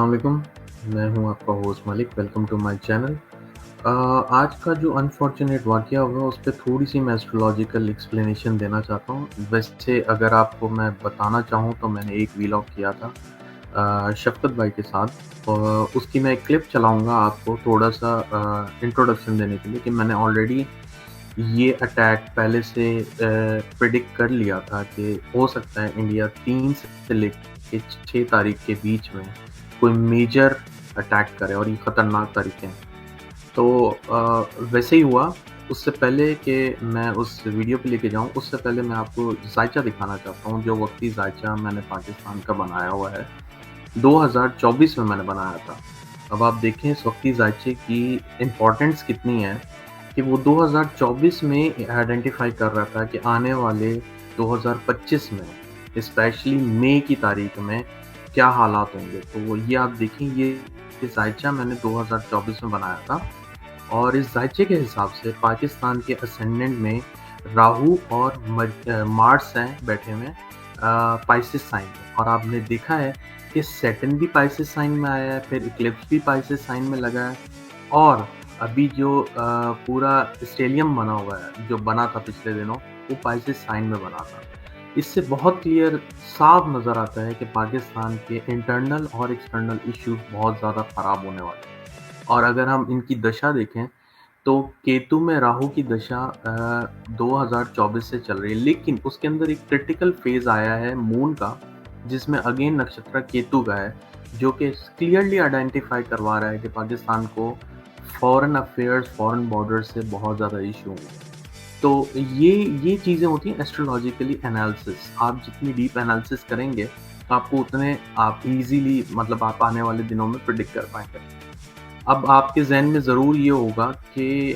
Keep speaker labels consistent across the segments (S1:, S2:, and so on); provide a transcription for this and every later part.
S1: अस्सलाम वालेकुम, मैं हूँ आपका host Malik, welcome to my channel. आज का जो अनफॉर्चुनेट वाक़या हुआ उस पे थोड़ी-सी मैं एस्ट्रोलॉजिकल एक्सप्लेनेशन देना चाहता हूँ। वैसे अगर आपको मैं बताना चाहूँ तो मैंने एक व्लॉग किया था शफ़क़त भाई के साथ और उसकी मैं एक क्लिप चलाऊँगा आपको थोड़ा-सा इंट्रोडक्शन देने के लिए कि मैंने ऑलरेडी ये अटैक पहले से प्रेडिक्ट कर लिया था कि हो सकता है इंडिया 3 से लेके 6 तारीख के बीच में कोई मेजर अटैक करे और ये खतरनाक तरीके हैं। तो वैसे ही हुआ। उससे पहले कि मैं उस वीडियो पे लेके जाऊँ, उससे पहले मैं आपको ज़ायचा दिखाना चाहता हूँ, जो वक़्ती ज़ायचा मैंने पाकिस्तान का बनाया हुआ है। 2024 में मैंने बनाया था। अब आप देखें इस वक़्ती ज़ायचे की इम्पोर्टेंस कितनी है कि वो 2024 में आइडेंटिफ़ाई कर रहा था कि आने वाले 2025 में, स्पेशली मई की तारीख में क्या हालात होंगे। तो वो ये आप देखें ये ज़ायचा मैंने 2024 में बनाया था और इस ज़ायचे के हिसाब से पाकिस्तान के असेंडेंट में राहु और मार्स हैं बैठे हुए पाइसेस साइन में और आपने देखा है कि सैटर्न भी पाइसेस साइन में आया है, फिर इक्लिप्स भी पाइसेस साइन में लगा है और अभी जो पूरा स्टेलियम बना हुआ है, जो बना था पिछले दिनों, वो पाइसेस साइन में बना था। इससे बहुत क्लियर साफ नज़र आता है कि पाकिस्तान के इंटरनल और एक्सटर्नल इश्यूज़ बहुत ज़्यादा ख़राब होने वाले हैं। और अगर हम इनकी दशा देखें, तो केतु में राहु की दशा 2024 से चल रही है, लेकिन उसके अंदर एक क्रिटिकल फ़ेज़ आया है मून का, जिसमें अगेन नक्षत्र केतु का है, जो कि क्लियरली आइडेंटिफ़ाई करवा रहा है कि पाकिस्तान को फ़ॉरेन अफ़ेयर्स, फ़ॉरेन बॉर्डर्स से बहुत ज़्यादा इश्यू होंगे। तो ये चीज़ें होती हैं एस्ट्रोलॉजिकली एनालिसिस। आप जितनी डीप एनालिसिस करेंगे, आपको उतने आप ईज़िली मतलब आप आने वाले दिनों में प्रेडिक्ट कर पाएँगे। अब आपके ज़हन में ज़रूर ये होगा कि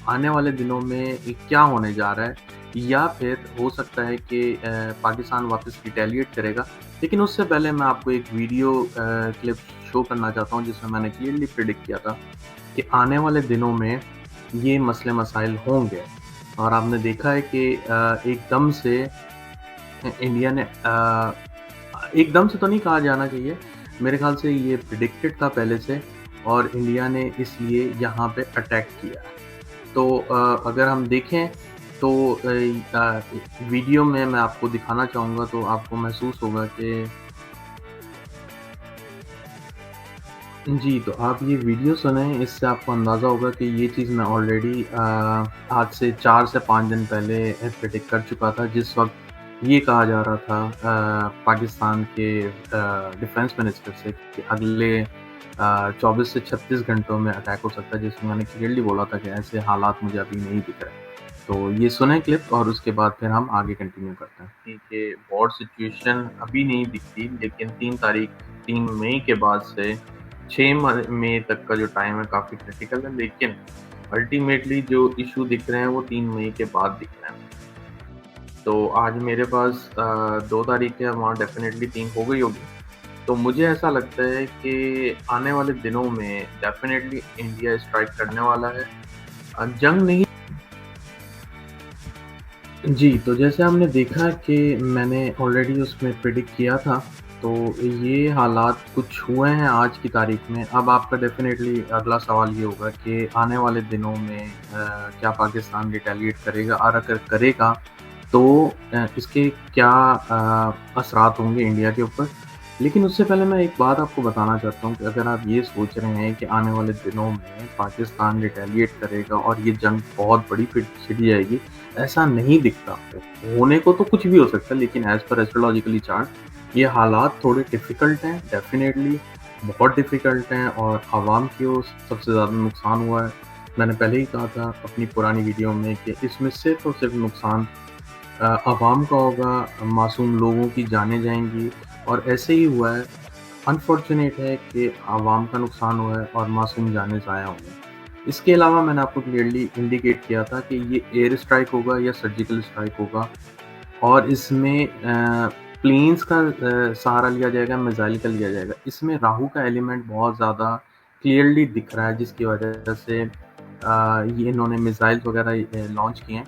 S1: आने वाले दिनों में ये क्या होने जा रहा है या फिर हो सकता है कि पाकिस्तान वापस रिटेलिएट करेगा। लेकिन उससे पहले मैं आपको एक वीडियो क्लिप शो करना चाहता हूँ जिसमें मैंने क्लियरली प्रेडिक्ट किया था कि आने वाले दिनों में ये मसले-मसाइल होंगे। और आपने देखा है कि एकदम से इंडिया ने एकदम से तो नहीं कहा जाना चाहिए, मेरे ख़्याल से ये प्रेडिक्टेड था पहले से और इंडिया ने इसलिए यहाँ पे अटैक किया। तो अगर हम देखें तो वीडियो में मैं आपको दिखाना चाहूँगा तो आपको महसूस होगा कि जी, तो आप ये वीडियो सुनें, इससे आपको अंदाज़ा होगा कि ये चीज़ मैं ऑलरेडी आज से 4 से 5 दिन पहले प्रेडिक्ट कर चुका था, जिस वक़्त ये कहा जा रहा था पाकिस्तान के डिफेंस मिनिस्टर से कि अगले 24 से 36 घंटों में अटैक हो सकता है, जिसमें मैंने क्लियरली बोला था कि ऐसे हालात मुझे अभी नहीं दिख रहे। तो ये सुनें क्लिप और उसके बाद फिर हम आगे कंटिन्यू करते हैं। ठीक है, वॉर सिचुएशन अभी नहीं दिखती, लेकिन 3 मई के बाद से 6 मई तक का जो टाइम है काफ़ी क्रिटिकल है, लेकिन अल्टीमेटली जो इश्यू दिख रहे हैं वो 3 मई के बाद दिख रहे हैं। तो आज मेरे पास 2 तारीख है, वहाँ डेफ़िनेटली 3 हो गई होगी। तो मुझे ऐसा लगता है कि आने वाले दिनों में डेफ़िनेटली इंडिया स्ट्राइक करने वाला है। जंग नहीं। जी, तो जैसे आपने देखा कि मैंने ऑलरेडी उसमें प्रेडिक्ट किया था, तो ये हालात कुछ हुए हैं आज की तारीख में। अब आपका डेफ़िनेटली अगला सवाल ये होगा कि आने वाले दिनों में क्या पाकिस्तान रिटेलिएट करेगा? और अगर करेगा, तो इसके क्या असरात होंगे इंडिया के ऊपर? लेकिन उससे पहले मैं एक बात आपको बताना चाहता हूँ कि अगर आप ये सोच रहे हैं कि आने वाले दिनों में पाकिस्तान रिटेलिएट करेगा और ये जंग बहुत बड़ी छिड़ जाएगी, ऐसा नहीं दिखता। होने को तो कुछ भी हो सकता है, लेकिन एज़ पर एस्ट्रोलॉजिकली चार्ट ये हालात थोड़े डिफ़िकल्ट हैं, डेफ़िनेटली बहुत डिफ़िकल्ट हैं और आवाम को सबसे ज़्यादा नुकसान हुआ है। मैंने पहले ही कहा था अपनी पुरानी वीडियो में कि इसमें से तो सिर्फ़ नुकसान आवाम का होगा, मासूम लोगों की जानें जाएँगी और ऐसे ही हुआ है। अनफॉर्च्यूनेट है कि आवाम का नुकसान हुआ है और मासूम जानें ज़ाया हुई हैं। इसके अलावा मैंने आपको क्लियरली इंडिकेट किया था कि ये एयर स्ट्राइक होगा या सर्जिकल स्ट्राइक होगा और इसमें प्लेन्स का सहारा लिया जाएगा, मिसाइल का लिया जाएगा। इसमें राहु का एलिमेंट बहुत ज़्यादा क्लियरली दिख रहा है, जिसकी वजह से ये इन्होंने मिसाइल्स वगैरह लॉन्च किए हैं।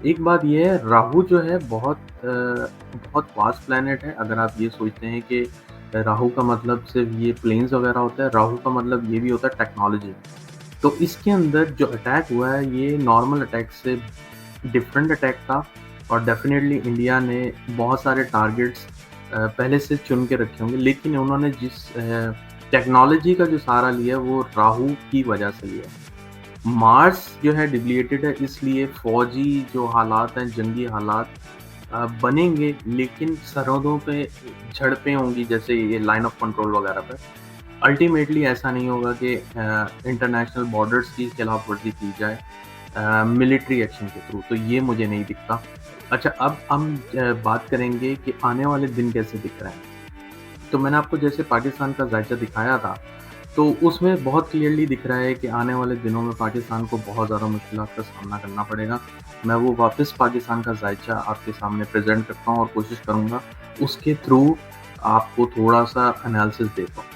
S1: एक बात ये है, राहु जो है बहुत वास्ट प्लैनेट है। अगर आप ये सोचते हैं कि राहु का मतलब सिर्फ़ ये प्लेन्स वग़ैरह होता है, राहु का मतलब ये भी होता है टेक्नोलॉजी। तो इसके अंदर जो अटैक हुआ है ये नॉर्मल अटैक से डिफरेंट अटैक था और डेफ़िनेटली इंडिया ने बहुत सारे टारगेट्स पहले से चुन के रखे होंगे, लेकिन उन्होंने जिस टेक्नोलॉजी का जो सहारा लिया है वो राहु की वजह से लिया है। मार्स जो है डिप्लीटेड है, इसलिए फ़ौजी जो हालात हैं, जंगी हालात बनेंगे, लेकिन सरहदों पे झड़पें होंगी, जैसे ये लाइन ऑफ कंट्रोल वगैरह पे। अल्टीमेटली ऐसा नहीं होगा कि इंटरनेशनल बॉर्डर्स की खिलाफवर्जी की जाए मिलिट्री एक्शन के थ्रू, तो ये मुझे नहीं दिखता। अच्छा, अब हम बात करेंगे कि आने वाले दिन कैसे दिख रहे हैं। तो मैंने आपको जैसे पाकिस्तान का ज़ायचा दिखाया था, तो उसमें बहुत क्लियरली दिख रहा है कि आने वाले दिनों में पाकिस्तान को बहुत ज़्यादा मुश्किलात का सामना करना पड़ेगा। मैं वो वापस पाकिस्तान का ज़ायचा आपके सामने प्रेज़ेंट करता हूँ और कोशिश करूँगा उसके थ्रू आपको थोड़ा-सा एनालिसिस दे पाऊँ।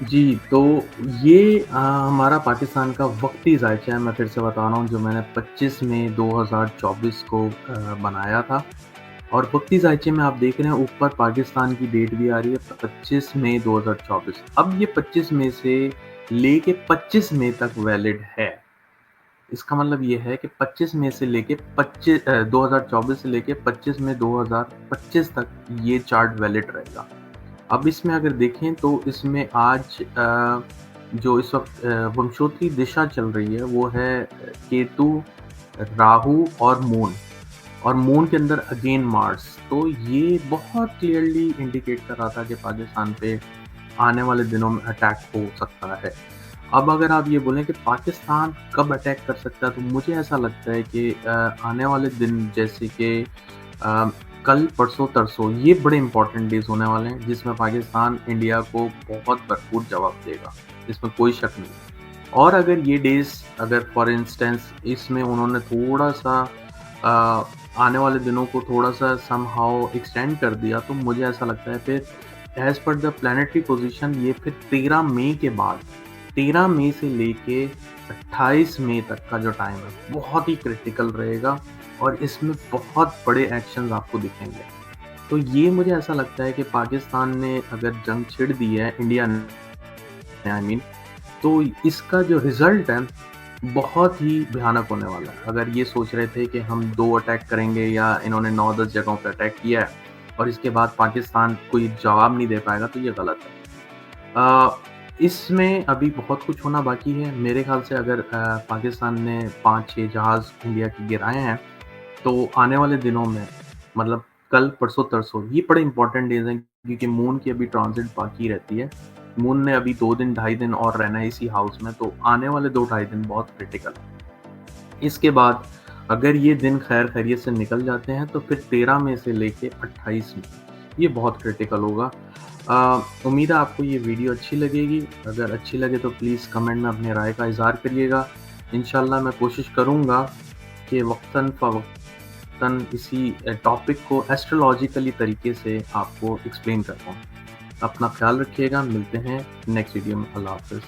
S1: जी, तो ये हमारा पाकिस्तान का वक़्ती ज़ायचा है, मैं फिर से बता रहा हूँ, जो मैंने 25 मई 2024 को बनाया था। और वक़्ती ज़ायचे में आप देख रहे हैं ऊपर पाकिस्तान की डेट भी आ रही है 25 मई 2024। अब ये 25 मई से लेके 25 मई तक वैलिड है। इसका मतलब ये है कि 25 मई से लेके 2024 से लेके 25 मई 2025 तक ये चार्ट वैलिड रहेगा। अब इसमें अगर देखें तो इसमें आज जो इस वक़्त वंशोत्तरी दिशा चल रही है वो है केतु, राहु और मून। और मून के अंदर अगेन मार्स। तो ये बहुत क्लियरली इंडिकेट कर रहा था कि पाकिस्तान पे आने वाले दिनों में अटैक हो सकता है। अब अगर आप ये बोलें कि पाकिस्तान कब अटैक कर सकता है, तो मुझे ऐसा लगता है कि आने वाले दिन जैसे कि अ, कल, परसों, तरसों ये बड़े इंपॉर्टेंट डेज़ होने वाले हैं, जिसमें पाकिस्तान इंडिया को बहुत भरपूर जवाब देगा, इसमें कोई शक नहीं। और अगर ये डेज़ अगर फॉर इंस्टेंस इसमें उन्होंने थोड़ा-सा आने वाले दिनों को थोड़ा-सा समहाउ एक्सटेंड कर दिया, तो मुझे ऐसा लगता है फिर as per the planetary position ये फिर 13 मई के बाद, 13 मई से लेके 28 मई तक का जो टाइम है, बहुत ही क्रिटिकल रहेगा और इसमें बहुत बड़े एक्शंस आपको दिखेंगे। तो ये मुझे ऐसा लगता है कि पाकिस्तान ने अगर जंग छिड़ दी है, इंडिया ने आई मीन, तो इसका जो रिज़ल्ट है बहुत ही भयानक होने वाला है। अगर ये सोच रहे थे कि हम 2 अटैक करेंगे या इन्होंने 9-10 जगहों पे अटैक किया है और इसके बाद पाकिस्तान कोई जवाब नहीं दे पाएगा, तो ये गलत है। इसमें अभी बहुत कुछ होना बाकी है। मेरे ख़्याल से अगर पाकिस्तान ने 5-6 जहाज़ इंडिया के गिराए हैं, तो आने वाले दिनों में मतलब कल, परसों, तरसों ये बड़े इंपॉर्टेंट डेज़ हैं, क्योंकि मून की अभी ट्रांज़िट बाकी रहती है। मून ने अभी 2 दिन, ढाई दिन और रहना है इसी हाउस में, तो आने वाले 2 ढाई दिन बहुत क्रिटिकल है। इसके बाद अगर ये दिन खैर खैरियत से निकल जाते हैं, तो फिर 13 मई से लेके 28 मई ये बहुत क्रिटिकल होगा। उम्मीद है आपको ये वीडियो अच्छी लगेगी। अगर अच्छी लगे तो प्लीज़ कमेंट में अपनी राय का इज़हार करिएगा। इंशाल्लाह मैं कोशिश करूँगा कि वक़्तन-फ़वक़्तन इसी टॉपिक को एस्ट्रोलॉजिकली तरीके से आपको एक्सप्लेन कर पाऊँ। अपना ख़्याल रखिएगा, मिलते हैं नेक्स्ट वीडियो में। अल्लाह हाफ़िज़।